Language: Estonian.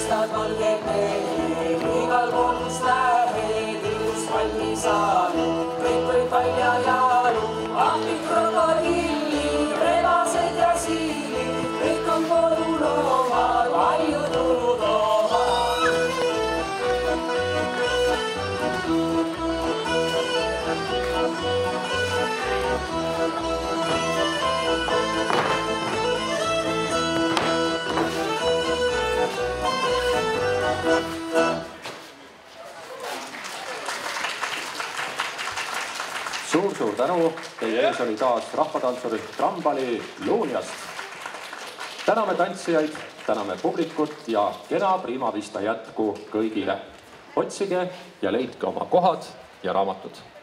mustad valged mehed, igal pool kus lähed, ilust valmis saanud, kõik võib välja jaalu, ahvid, krokodillid, rebased ja siilid, kõik on koduloomad, palju tulu toovad. Suur tänu, teie ees oli taas rahvatantsurühm Trambali Luuniast. Täname tantsijaid, täname publikut ja kena Prima Vista jätku kõigile. Otsige ja leidke oma kohad ja raamatud.